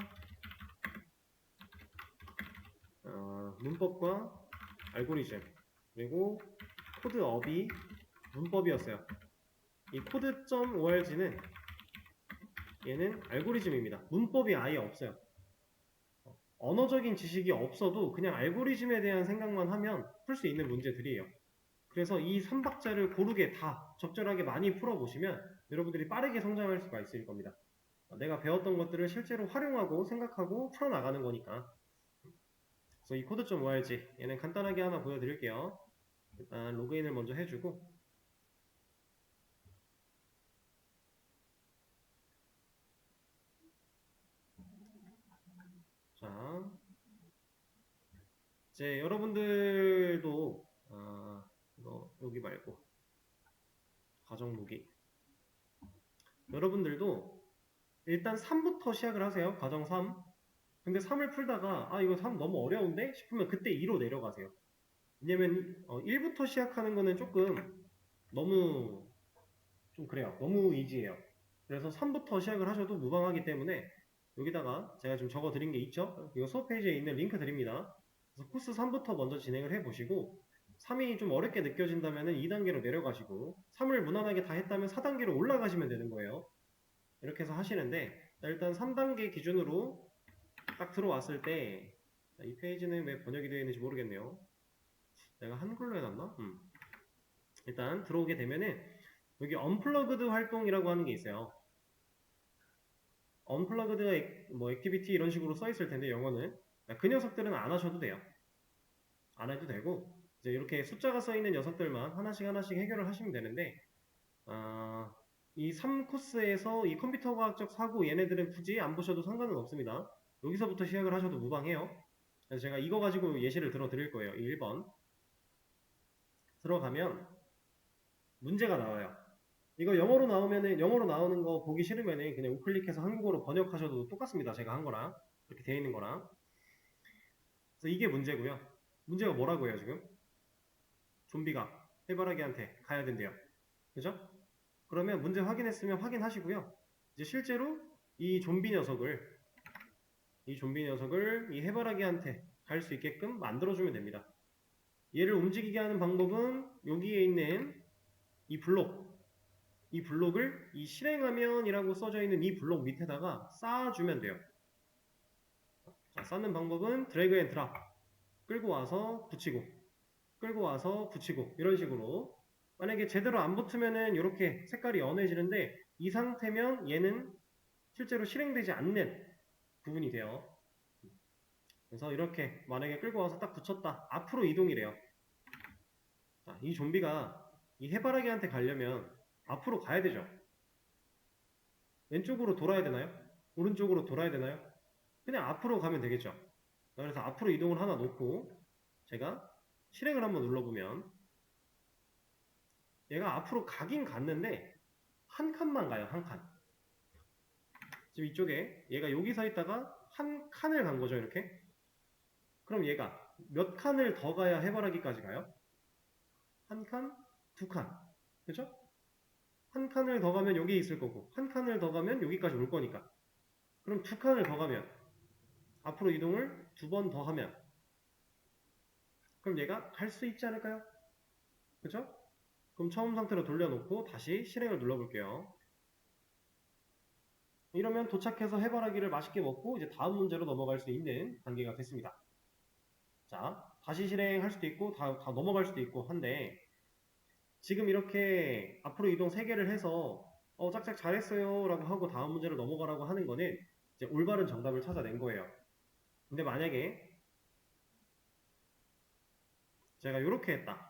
문법과 알고리즘 그리고 코드업이 문법이었어요. 이 코드.org는 얘는 알고리즘입니다. 문법이 아예 없어요. 언어적인 지식이 없어도 그냥 알고리즘에 대한 생각만 하면 풀 수 있는 문제들이에요. 그래서 이 3박자를 고르게 다 적절하게 많이 풀어보시면 여러분들이 빠르게 성장할 수가 있을 겁니다. 내가 배웠던 것들을 실제로 활용하고 생각하고 풀어나가는 거니까. 그래서 이 코드.org 얘는 간단하게 하나 보여드릴게요. 일단 로그인을 먼저 해주고 자 이제 여러분들도 이거 여기 말고 가정 무기 여러분들도 일단 3부터 시작을 하세요. 과정 3 근데 3을 풀다가 이거 3 너무 어려운데 싶으면 그때 2로 내려가세요. 왜냐면 1부터 시작하는 거는 조금 너무 좀 그래요. 너무 이지해요. 그래서 3부터 시작을 하셔도 무방하기 때문에 여기다가 제가 좀 적어 드린 게 있죠. 이거 수업 페이지에 있는 링크 드립니다. 그래서 코스 3부터 먼저 진행을 해 보시고 3이 좀 어렵게 느껴진다면 2단계로 내려가시고 3을 무난하게 다 했다면 4단계로 올라가시면 되는 거예요. 이렇게 해서 하시는데 일단 3단계 기준으로 딱 들어왔을 때 이 페이지는 왜 번역이 되어 있는지 모르겠네요. 내가 한글로 해놨나? 일단 들어오게 되면은 여기 언플러그드 활동이라고 하는 게 있어요. 언플러그드 뭐 액티비티 이런 식으로 써 있을 텐데 영어는 그 녀석들은 안 하셔도 돼요. 안 해도 되고 이제 이렇게 숫자가 써 있는 녀석들만 하나씩 하나씩 해결을 하시면 되는데 이 3코스에서 이 컴퓨터 과학적 사고 얘네들은 굳이 안 보셔도 상관은 없습니다. 여기서부터 시작을 하셔도 무방해요. 그래서 제가 이거 가지고 예시를 들어 드릴 거예요. 1번 들어가면 문제가 나와요. 이거 영어로 나오면은 영어로 나오는 거 보기 싫으면은 그냥 우클릭해서 한국어로 번역하셔도 똑같습니다. 제가 한 거랑. 이렇게 되어 있는 거랑. 그래서 이게 문제고요. 문제가 뭐라고 해요, 지금? 좀비가 해바라기한테 가야 된대요. 그죠? 그러면 문제 확인했으면 확인하시고요. 이제 실제로 이 좀비 녀석을 이 해바라기한테 갈 수 있게끔 만들어주면 됩니다. 얘를 움직이게 하는 방법은 여기에 있는 이 블록을 이 실행화면이라고 써져 있는 이 블록 밑에다가 쌓아주면 돼요. 자, 쌓는 방법은 드래그 앤 드랍. 끌고 와서 붙이고, 끌고 와서 붙이고, 이런 식으로. 만약에 제대로 안 붙으면은 이렇게 색깔이 연해지는데 이 상태면 얘는 실제로 실행되지 않는 부분이 돼요. 그래서 이렇게 만약에 끌고 와서 딱 붙였다. 앞으로 이동이래요. 자, 이 좀비가 이 해바라기한테 가려면 앞으로 가야 되죠. 왼쪽으로 돌아야 되나요? 오른쪽으로 돌아야 되나요? 그냥 앞으로 가면 되겠죠. 그래서 앞으로 이동을 하나 놓고 제가 실행을 한번 눌러보면 얘가 앞으로 가긴 갔는데 한 칸만 가요. 한 칸. 지금 이쪽에 얘가 여기 서 있다가 한 칸을 간 거죠. 이렇게. 그럼 얘가 몇 칸을 더 가야 해바라기까지 가요? 한 칸? 두 칸. 그죠? 한 칸을 더 가면 여기 있을 거고 한 칸을 더 가면 여기까지 올 거니까. 그럼 두 칸을 더 가면 앞으로 이동을 두 번 더 하면 그럼 얘가 갈 수 있지 않을까요? 그죠? 그럼 처음 상태로 돌려놓고 다시 실행을 눌러볼게요. 이러면 도착해서 해바라기를 맛있게 먹고 이제 다음 문제로 넘어갈 수 있는 단계가 됐습니다. 자, 다시 실행할 수도 있고 다 넘어갈 수도 있고 한데 지금 이렇게 앞으로 이동 3개를 해서 짝짝 잘했어요 라고 하고 다음 문제로 넘어가라고 하는 거는 이제 올바른 정답을 찾아낸 거예요. 근데 만약에 제가 이렇게 했다.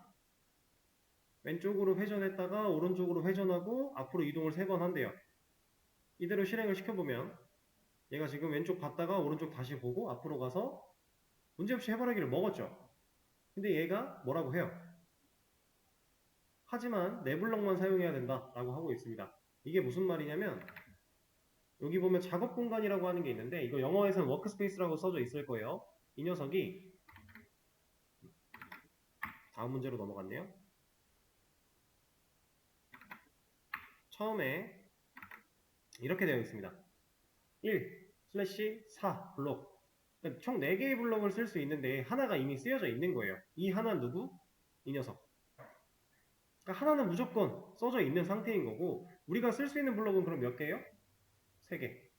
왼쪽으로 회전했다가 오른쪽으로 회전하고 앞으로 이동을 3번 한대요. 이대로 실행을 시켜보면 얘가 지금 왼쪽 갔다가 오른쪽 다시 보고 앞으로 가서 문제없이 해바라기를 먹었죠. 근데 얘가 뭐라고 해요? 하지만 네 블럭만 사용해야 된다 라고 하고 있습니다. 이게 무슨 말이냐면 여기 보면 작업 공간이라고 하는 게 있는데 이거 영어에서는 워크스페이스라고 써져 있을 거예요. 이 녀석이 다음 문제로 넘어갔네요. 처음에 이렇게 되어 있습니다. 1/4 블록. 총 4개의 블록을 쓸 수 있는데 하나가 이미 쓰여져 있는 거예요. 이 하나는 누구? 이 녀석. 그러니까 하나는 무조건 써져 있는 상태인 거고 우리가 쓸 수 있는 블록은 그럼 몇 개예요? 3개.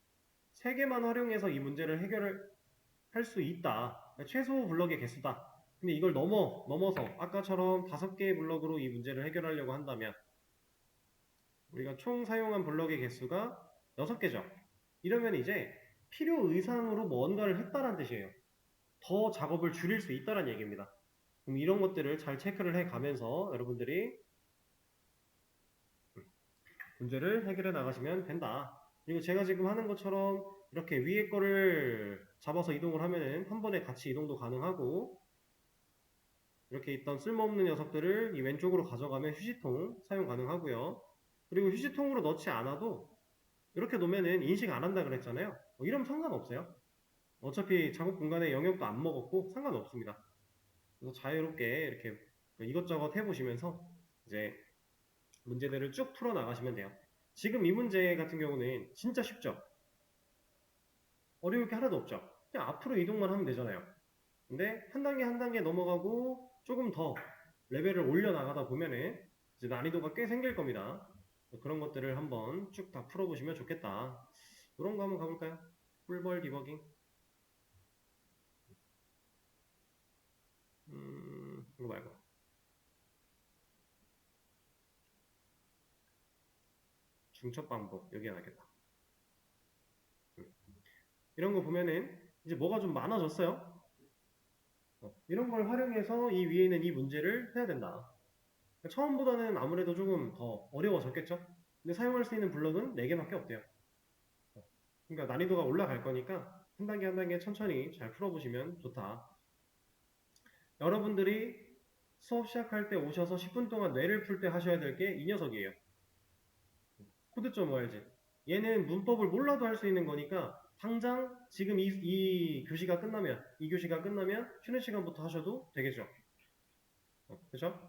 3개만 활용해서 이 문제를 해결을 할 수 있다. 그러니까 최소 블럭의 개수다. 근데 이걸 넘어서 아까처럼 5개의 블럭으로 이 문제를 해결하려고 한다면 우리가 총 사용한 블럭의 개수가 6개죠. 이러면 이제 필요 이상으로 뭔가를 했다는 뜻이에요. 더 작업을 줄일 수 있다는 얘기입니다. 그럼 이런 것들을 잘 체크를 해 가면서 여러분들이 문제를 해결해 나가시면 된다. 그리고 제가 지금 하는 것처럼 이렇게 위에 거를 잡아서 이동을 하면은 한 번에 같이 이동도 가능하고 이렇게 있던 쓸모없는 녀석들을 이 왼쪽으로 가져가면 휴지통 사용 가능하고요. 그리고 휴지통으로 넣지 않아도 이렇게 놓으면은 인식 안 한다 그랬잖아요. 이러면 상관없어요. 어차피 작업 공간에 영역도 안 먹었고 상관없습니다. 그래서 자유롭게 이렇게 이것저것 해보시면서 이제 문제들을 쭉 풀어 나가시면 돼요. 지금 이 문제 같은 경우는 진짜 쉽죠? 어려울 게 하나도 없죠? 그냥 앞으로 이동만 하면 되잖아요. 근데 한 단계 한 단계 넘어가고 조금 더 레벨을 올려 나가다 보면은 이제 난이도가 꽤 생길 겁니다. 그런 것들을 한번 쭉 다 풀어보시면 좋겠다. 이런 거 한번 가볼까요? 꿀벌 디버깅. 이거 말고. 중첩 방법. 여기가 낫겠다. 이런 거 보면은 이제 뭐가 좀 많아졌어요. 이런 걸 활용해서 이 위에 있는 이 문제를 해야 된다. 처음보다는 아무래도 조금 더 어려워졌겠죠? 근데 사용할 수 있는 블럭은 4개밖에 없대요. 그러니까 난이도가 올라갈 거니까 한 단계 한 단계 천천히 잘 풀어보시면 좋다. 여러분들이 수업 시작할 때 오셔서 10분 동안 뇌를 풀 때 하셔야 될 게 이 녀석이에요. 코드.org. 얘는 문법을 몰라도 할 수 있는 거니까 당장 지금 이 교시가 끝나면 쉬는 시간부터 하셔도 되겠죠. 그죠?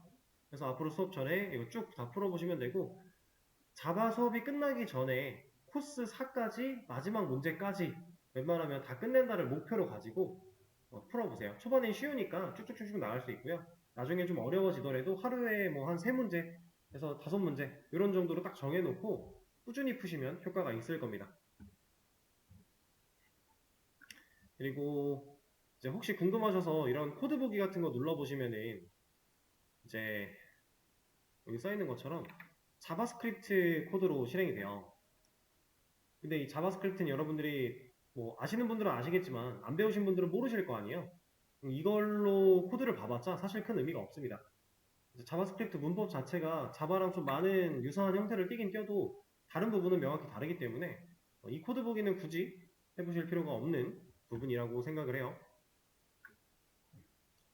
그래서 앞으로 수업 전에 이거 쭉 다 풀어보시면 되고, 자바 수업이 끝나기 전에 코스 4까지 마지막 문제까지 웬만하면 다 끝낸다를 목표로 가지고 풀어보세요. 초반엔 쉬우니까 쭉쭉쭉쭉 나갈 수 있고요. 나중에 좀 어려워지더라도 하루에 뭐 한 3문제에서 5문제 이런 정도로 딱 정해놓고 꾸준히 푸시면 효과가 있을 겁니다. 그리고 이제 혹시 궁금하셔서 이런 코드 보기 같은 거 눌러보시면은 이제 여기 써있는 것처럼 자바스크립트 코드로 실행이 돼요. 근데 이 자바스크립트는 여러분들이 뭐 아시는 분들은 아시겠지만 안 배우신 분들은 모르실 거 아니에요. 이걸로 코드를 봐봤자 사실 큰 의미가 없습니다. 자바스크립트 문법 자체가 자바랑 좀 많은 유사한 형태를 띠긴 껴도 다른 부분은 명확히 다르기 때문에 이 코드 보기는 굳이 해보실 필요가 없는 부분이라고 생각을 해요.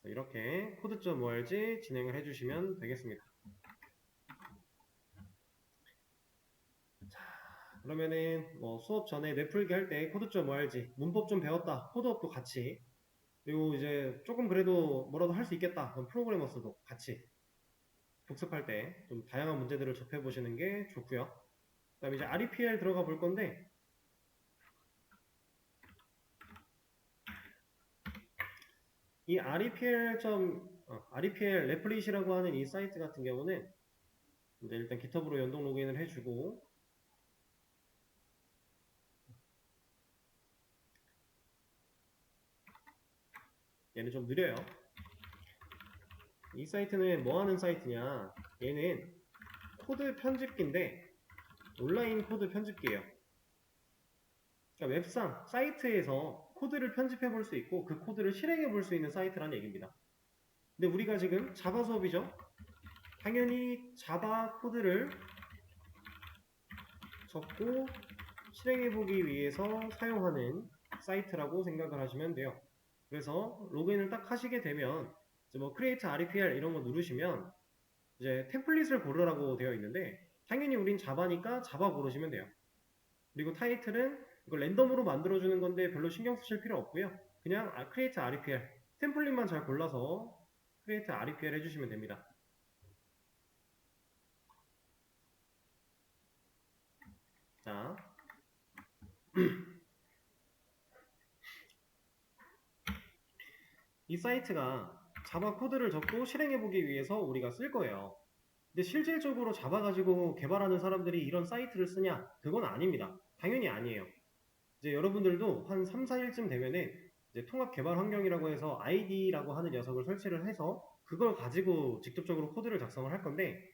이렇게 코드.org 진행을 해주시면 되겠습니다. 그러면은 뭐 수업 전에 뇌풀기 할 때 코드.org 문법 좀 배웠다 코드업도 같이, 그리고 이제 조금 그래도 뭐라도 할 수 있겠다 그럼 프로그래머스도 같이 복습할 때 좀 다양한 문제들을 접해보시는 게 좋고요. 그 다음에 이제 REPL 들어가 볼 건데, 이 REPL 레플릿이라고 하는 이 사이트 같은 경우는 이제 일단 GitHub으로 연동 로그인을 해주고, 얘는 좀 느려요. 이 사이트는 뭐 하는 사이트냐, 얘는 코드 편집기인데 온라인 코드 편집기예요. 그러니까 웹상 사이트에서 코드를 편집해 볼 수 있고 그 코드를 실행해 볼 수 있는 사이트라는 얘기입니다. 근데 우리가 지금 자바 수업이죠. 당연히 자바 코드를 적고 실행해 보기 위해서 사용하는 사이트라고 생각을 하시면 돼요. 그래서 로그인을 딱 하시게 되면 이제 뭐 create REPL 이런 거 누르시면 이제 템플릿을 고르라고 되어 있는데, 당연히 우린 자바니까 자바 고르시면 돼요. 그리고 타이틀은 이거 랜덤으로 만들어주는 건데 별로 신경 쓰실 필요 없고요. 그냥 create REPL 템플릿만 잘 골라서 create REPL 해주시면 됩니다. 자, 이 사이트가 자바 코드를 적고 실행해보기 위해서 우리가 쓸 거예요. 근데 실질적으로 자바 가지고 개발하는 사람들이 이런 사이트를 쓰냐? 그건 아닙니다. 당연히 아니에요. 이제 여러분들도 한 3, 4일쯤 되면은 이제 통합 개발 환경이라고 해서 ID라고 하는 녀석을 설치를 해서 그걸 가지고 직접적으로 코드를 작성을 할 건데,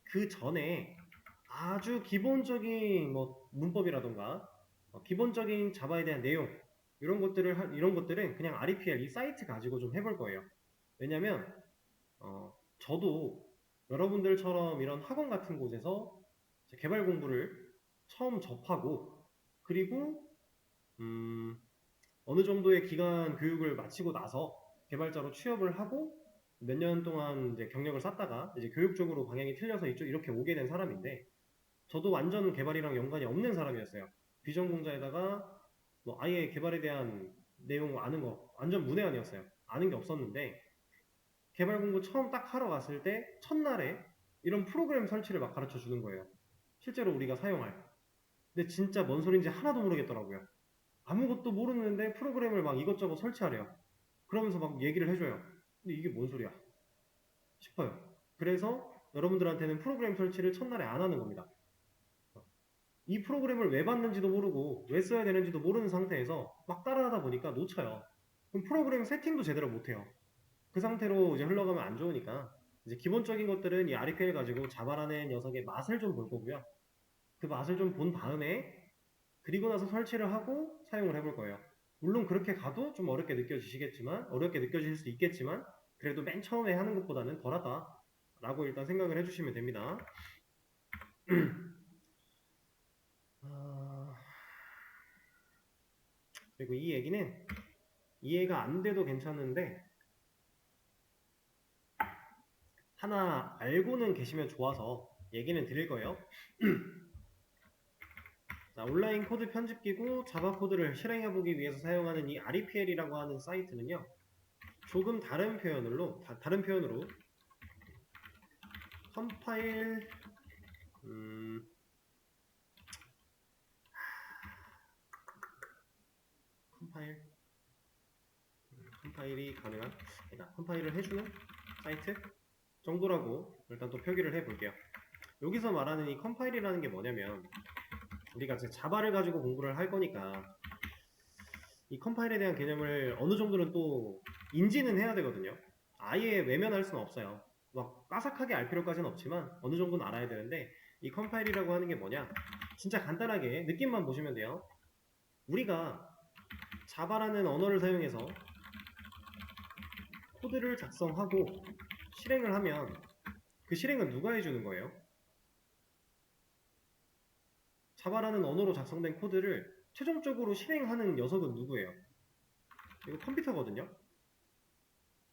그 전에 아주 기본적인 뭐 문법이라던가 기본적인 자바에 대한 내용 이런 것들은 그냥 REPL 이 사이트 가지고 좀 해볼 거예요. 왜냐면 저도 여러분들처럼 이런 학원 같은 곳에서 개발 공부를 처음 접하고, 그리고 어느 정도의 기간 교육을 마치고 나서 개발자로 취업을 하고 몇 년 동안 이제 경력을 쌓다가 이제 교육적으로 방향이 틀려서 이렇게 오게 된 사람인데, 저도 완전 개발이랑 연관이 없는 사람이었어요. 비전공자에다가 뭐 아예 개발에 대한 내용 아는 거 완전 문외한이었어요. 아는 게 없었는데 개발 공부 처음 딱 하러 갔을 때 첫날에 이런 프로그램 설치를 막 가르쳐 주는 거예요. 실제로 우리가 사용할. 근데 진짜 뭔 소린지 하나도 모르겠더라고요. 아무것도 모르는데 프로그램을 막 이것저것 설치하래요. 그러면서 막 얘기를 해줘요. 근데 이게 뭔 소리야 싶어요. 그래서 여러분들한테는 프로그램 설치를 첫날에 안 하는 겁니다. 이 프로그램을 왜 받는지도 모르고 왜 써야 되는지도 모르는 상태에서 막 따라하다 보니까 놓쳐요. 그럼 프로그램 세팅도 제대로 못해요. 그 상태로 이제 흘러가면 안 좋으니까 이제 기본적인 것들은 이 REPL 가지고 자바라는 녀석의 맛을 좀 볼 거고요. 그 맛을 좀 본 다음에 그리고 나서 설치를 하고 사용을 해볼 거예요. 물론 그렇게 가도 좀 어렵게 느껴지시겠지만, 어렵게 느껴질 수 있겠지만, 그래도 맨 처음에 하는 것보다는 덜하다 라고 일단 생각을 해주시면 됩니다. 그리고 이 얘기는 이해가 안 돼도 괜찮은데 하나 알고는 계시면 좋아서 얘기는 드릴 거예요. 자, 온라인 코드 편집기구 자바 코드를 실행해보기 위해서 사용하는 이 REPL이라고 하는 사이트는요, 조금 다른 표현으로 컴파일, 음, 컴파일, 컴파일이 가능한, 아니다, 컴파일을 해주는 사이트 정도라고 일단 또 표기를 해볼게요. 여기서 말하는 이 컴파일이라는 게 뭐냐면, 우리가 이제 자바를 가지고 공부를 할 거니까 이 컴파일에 대한 개념을 어느 정도는 또 인지는 해야 되거든요. 아예 외면할 수는 없어요. 막 까삭하게 알 필요까지는 없지만 어느 정도는 알아야 되는데, 이 컴파일이라고 하는 게 뭐냐, 진짜 간단하게 느낌만 보시면 돼요. 우리가 자바라는 언어를 사용해서 코드를 작성하고 실행을 하면 그 실행은 누가 해주는 거예요? 자바라는 언어로 작성된 코드를 최종적으로 실행하는 녀석은 누구예요? 이거 컴퓨터거든요.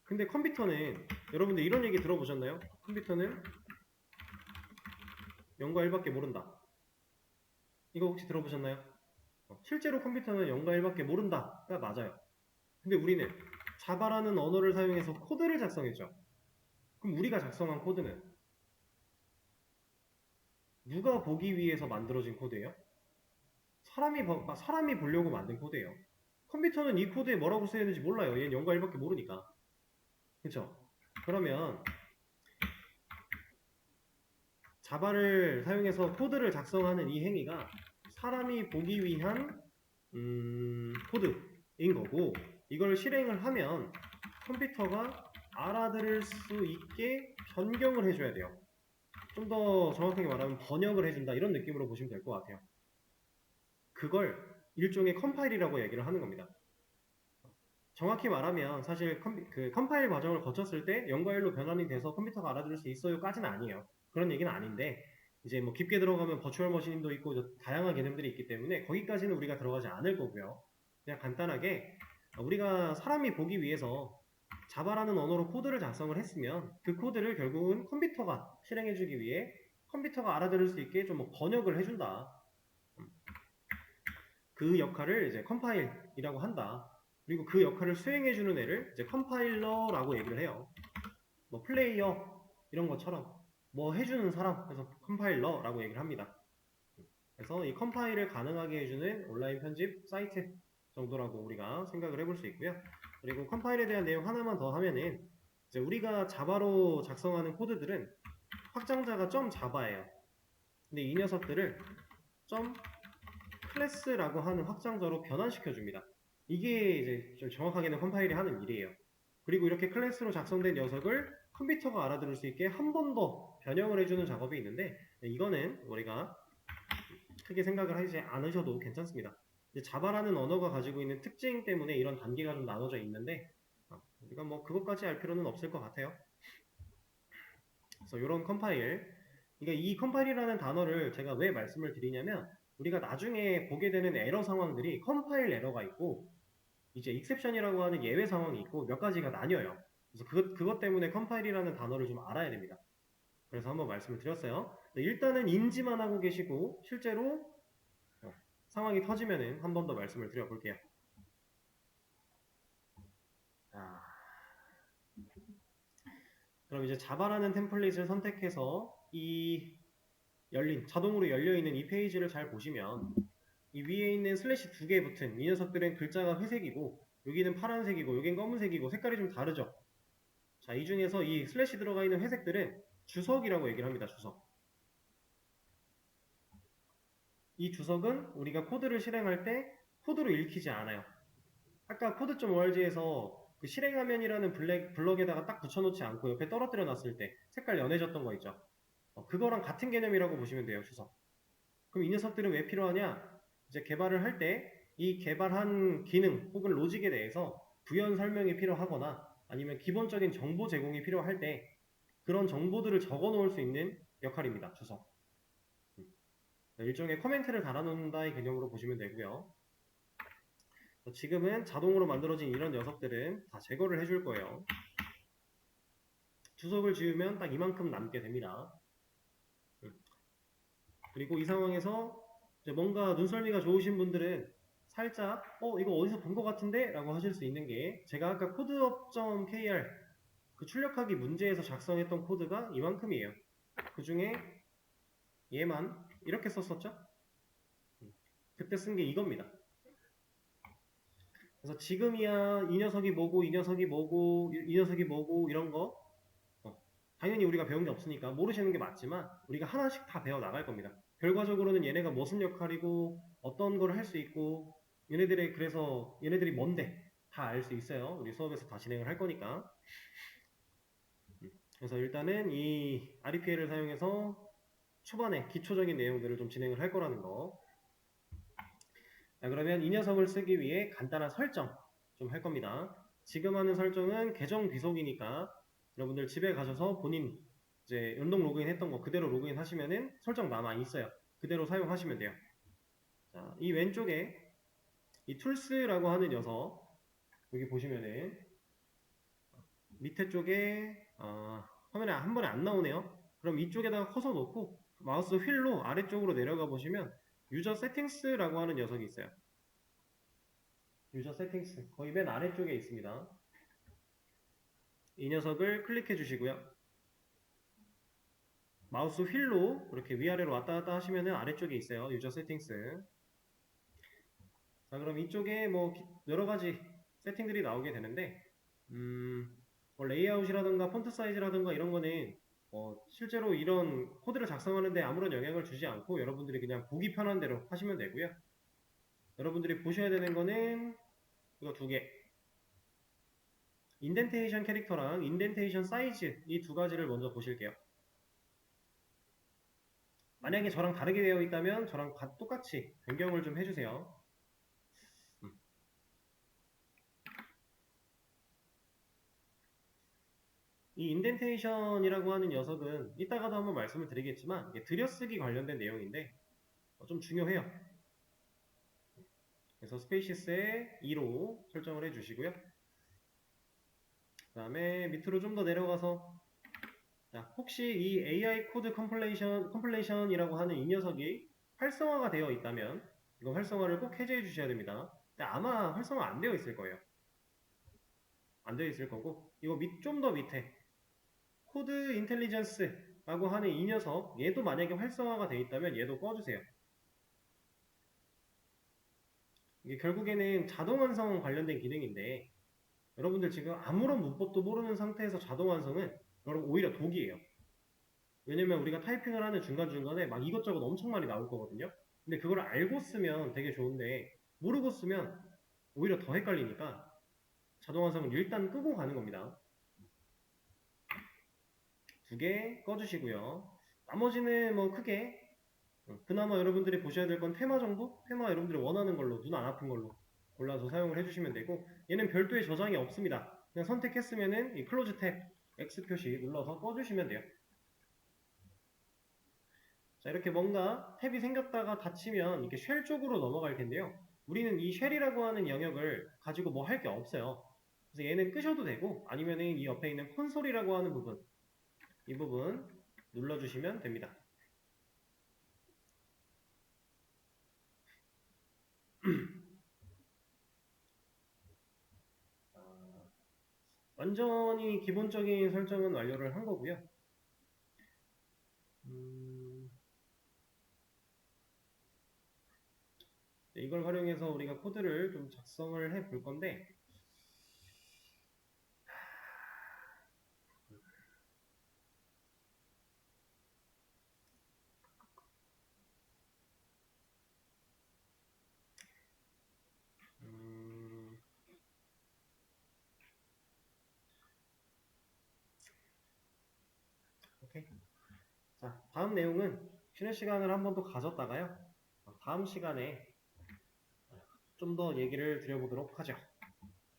근데 컴퓨터는, 여러분들 이런 얘기 들어보셨나요? 컴퓨터는 0과 1밖에 모른다. 이거 혹시 들어보셨나요? 실제로 컴퓨터는 0과 1밖에 모른다가 맞아요. 근데 우리는 자바라는 언어를 사용해서 코드를 작성했죠. 그럼 우리가 작성한 코드는 누가 보기 위해서 만들어진 코드예요? 사람이 보려고 만든 코드예요. 컴퓨터는 이 코드에 뭐라고 쓰여있는지 몰라요. 얘는 0과 1밖에 모르니까. 그쵸? 그러면 자바를 사용해서 코드를 작성하는 이 행위가 사람이 보기 위한 코드인 거고, 이걸 실행을 하면 컴퓨터가 알아들을 수 있게 변경을 해줘야 돼요. 좀 더 정확하게 말하면 번역을 해준다, 이런 느낌으로 보시면 될 것 같아요. 그걸 일종의 컴파일이라고 얘기를 하는 겁니다. 정확히 말하면 사실 그 컴파일 과정을 거쳤을 때 0과 1로 변환이 돼서 컴퓨터가 알아들을 수 있어요까지는 아니에요. 그런 얘기는 아닌데, 이제 뭐 깊게 들어가면 버추얼 머신도 있고 다양한 개념들이 있기 때문에 거기까지는 우리가 들어가지 않을 거고요. 그냥 간단하게 우리가 사람이 보기 위해서 자바라는 언어로 코드를 작성을 했으면 그 코드를 결국은 컴퓨터가 실행해주기 위해 컴퓨터가 알아들을 수 있게 좀 뭐 번역을 해준다. 그 역할을 이제 컴파일이라고 한다. 그리고 그 역할을 수행해주는 애를 이제 컴파일러라고 얘기를 해요. 뭐 플레이어 이런 것처럼 뭐 해주는 사람, 그래서 컴파일러라고 얘기를 합니다. 그래서 이 컴파일을 가능하게 해주는 온라인 편집 사이트 정도라고 우리가 생각을 해볼 수 있고요. 그리고 컴파일에 대한 내용 하나만 더 하면은, 이제 우리가 자바로 작성하는 코드들은 확장자가 .자바예요. 근데 이 녀석들을 .클래스라고 하는 확장자로 변환시켜 줍니다. 이게 이제 좀 정확하게는 컴파일이 하는 일이에요. 그리고 이렇게 클래스로 작성된 녀석을 컴퓨터가 알아들을 수 있게 한 번 더 변형을 해주는 작업이 있는데, 이거는 우리가 크게 생각을 하지 않으셔도 괜찮습니다. 자바라는 언어가 가지고 있는 특징 때문에 이런 단계가 좀 나눠져 있는데, 우리가 뭐 그것까지 알 필요는 없을 것 같아요. 그래서 이런 컴파일, 그러니까 이 컴파일이라는 단어를 제가 왜 말씀을 드리냐면, 우리가 나중에 보게 되는 에러 상황들이 컴파일 에러가 있고 이제 익셉션이라고 하는 예외 상황이 있고 몇 가지가 나뉘어요. 그래서 그것 때문에 컴파일이라는 단어를 좀 알아야 됩니다. 그래서 한번 말씀을 드렸어요. 일단은 인지만 하고 계시고 실제로 상황이 터지면은 한 번 더 말씀을 드려볼게요. 자, 그럼 이제 자바라는 템플릿을 선택해서 이 자동으로 열려있는 이 페이지를 잘 보시면, 이 위에 있는 슬래시 2개 붙은 이 녀석들은 글자가 회색이고 여기는 파란색이고 여긴 검은색이고 색깔이 좀 다르죠. 자, 이 중에서 이 슬래시 들어가 있는 회색들은 주석이라고 얘기를 합니다. 주석. 이 주석은 우리가 코드를 실행할 때 코드로 읽히지 않아요. 아까 코드.org에서 그 실행화면이라는 블럭에다가 딱 붙여놓지 않고 옆에 떨어뜨려 놨을 때 색깔 연해졌던 거 있죠. 그거랑 같은 개념이라고 보시면 돼요. 주석. 그럼 이 녀석들은 왜 필요하냐? 이제 개발을 할 때 이 개발한 기능 혹은 로직에 대해서 부연 설명이 필요하거나 아니면 기본적인 정보 제공이 필요할 때 그런 정보들을 적어 놓을 수 있는 역할입니다. 주석. 일종의 커멘트를 달아놓는다의 개념으로 보시면 되고요. 지금은 자동으로 만들어진 이런 녀석들은 다 제거를 해줄 거예요. 주석을 지우면 딱 이만큼 남게 됩니다. 그리고 이 상황에서 이제 뭔가 눈썰미가 좋으신 분들은 살짝 이거 어디서 본 것 같은데? 라고 하실 수 있는 게 제가 아까 코드업.kr 그 출력하기 문제에서 작성했던 코드가 이만큼이에요. 그 중에 얘만 이렇게 썼었죠? 그때 쓴 게 이겁니다. 그래서 지금이야 이 녀석이 뭐고 이 녀석이 뭐고 이 녀석이 뭐고 이런 거 당연히 우리가 배운 게 없으니까 모르시는 게 맞지만 우리가 하나씩 다 배워 나갈 겁니다. 결과적으로는 얘네가 무슨 역할이고 어떤 걸 할 수 있고 그래서 얘네들이 뭔데 다 알 수 있어요. 우리 수업에서 다 진행을 할 거니까. 그래서 일단은 이 REPL을 사용해서 초반에 기초적인 내용들을 좀 진행을 할 거라는 거. 자, 그러면 이 녀석을 쓰기 위해 간단한 설정 좀 할 겁니다. 지금 하는 설정은 계정 귀속이니까 여러분들 집에 가셔서 본인 이제 연동 로그인 했던 거 그대로 로그인 하시면은 설정 남아 있어요. 그대로 사용하시면 돼요. 자, 이 왼쪽에 이 툴스라고 하는 녀석 여기 보시면은 밑에 쪽에 화면에 한 번에 안 나오네요. 그럼 이쪽에다가 커서 놓고 마우스 휠로 아래쪽으로 내려가 보시면 유저 세팅스라고 하는 녀석이 있어요. 유저 세팅스 거의 맨 아래쪽에 있습니다. 이 녀석을 클릭해 주시고요. 마우스 휠로 이렇게 위아래로 왔다 갔다 하시면은 아래쪽에 있어요. 유저 세팅스. 자, 그럼 이쪽에 뭐 여러 가지 세팅들이 나오게 되는데 뭐 레이아웃이라든가 폰트 사이즈라든가 이런 거는 실제로 이런 코드를 작성하는데 아무런 영향을 주지 않고 여러분들이 그냥 보기 편한 대로 하시면 되고요. 여러분들이 보셔야 되는 거는 이거 두 개. 인덴테이션 캐릭터랑 인덴테이션 사이즈 이 두 가지를 먼저 보실게요. 만약에 저랑 다르게 되어 있다면 저랑 똑같이 변경을 좀 해주세요. 이 인덴테이션이라고 하는 녀석은 이따가도 한번 말씀을 드리겠지만 이게 들여쓰기 관련된 내용인데 좀 중요해요. 그래서 스페이시스에 2로 설정을 해주시고요. 그 다음에 밑으로 좀 더 내려가서 자, 혹시 이 AI 코드 컴플레이션이라고 하는 이 녀석이 활성화가 되어 있다면 이거 활성화를 꼭 해제해 주셔야 됩니다. 근데 아마 활성화 안 되어 있을 거예요. 안 되어 있을 거고 이거 좀 더 밑에 코드 인텔리전스라고 하는 이 녀석 얘도 만약에 활성화가 되어 있다면 얘도 꺼주세요. 이게 결국에는 자동 완성 관련된 기능인데 여러분들 지금 아무런 문법도 모르는 상태에서 자동 완성은 여러분 오히려 독이에요. 왜냐면 우리가 타이핑을 하는 중간중간에 막 이것저것 엄청 많이 나올 거거든요. 근데 그걸 알고 쓰면 되게 좋은데 모르고 쓰면 오히려 더 헷갈리니까 자동 완성은 일단 끄고 가는 겁니다. 두 개 꺼주시고요. 나머지는 뭐 크게 그나마 여러분들이 보셔야 될 건 테마 정도? 테마 여러분들이 원하는 걸로 눈 안 아픈 걸로 골라서 사용을 해주시면 되고 얘는 별도의 저장이 없습니다. 그냥 선택했으면은 이 클로즈 탭 X 표시 눌러서 꺼주시면 돼요. 자, 이렇게 뭔가 탭이 생겼다가 닫히면 이렇게 쉘 쪽으로 넘어갈 텐데요. 우리는 이 쉘이라고 하는 영역을 가지고 뭐 할 게 없어요. 그래서 얘는 끄셔도 되고 아니면은 이 옆에 있는 콘솔이라고 하는 부분 이 부분 눌러주시면 됩니다. 완전히 기본적인 설정은 완료를 한 거고요. 이걸 활용해서 우리가 코드를 좀 작성을 해 볼 건데 오케이. 자, 다음 내용은 쉬는 시간을 한 번 더 가졌다가요. 다음 시간에 좀 더 얘기를 드려보도록 하죠.